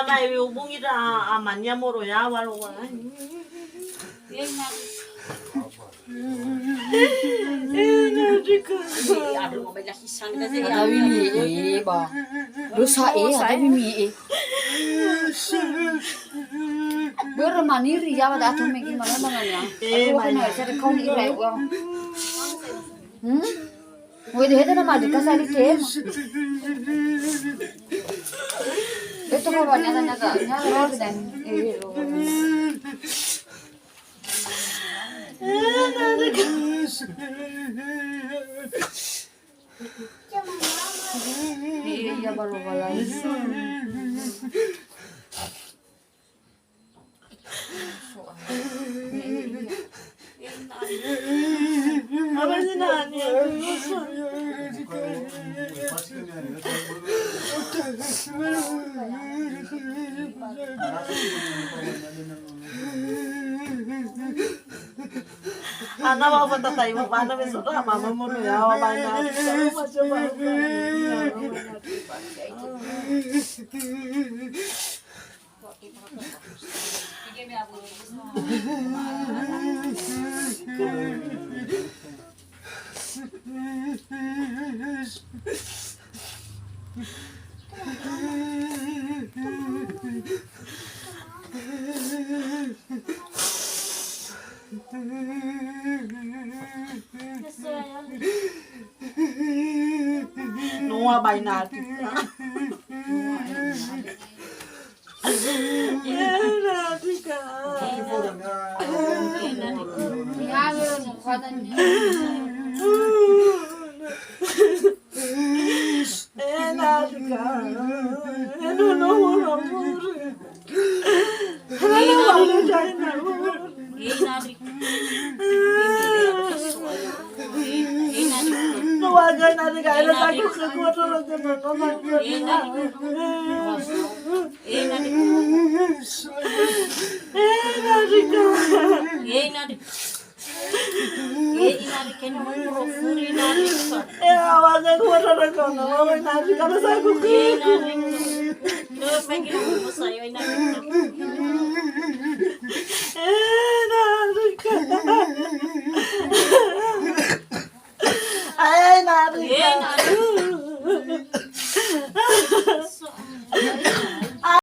may hubungi na amanya mo ro ya walo wala. Ada bimi ba. Dosa ada bimi. Bermani ria pada atu megi mana manganya. Aku kena cari kau ni irai gua. Woi deh tu nama dika sari tem. Itu kau banyak tanya tak? Nyala dan iya baru balai. Apa sih nanya? Anak apa tatai mana besok mama mau ya apa nak macam Noa bainat. Ya nanti kan. Ya belum katanya. Nanti kan. No. Wagai nanti kaya aku kekuatan aja nonton. Wagai kuatan aja nonton. Nanti kalau saya kuku.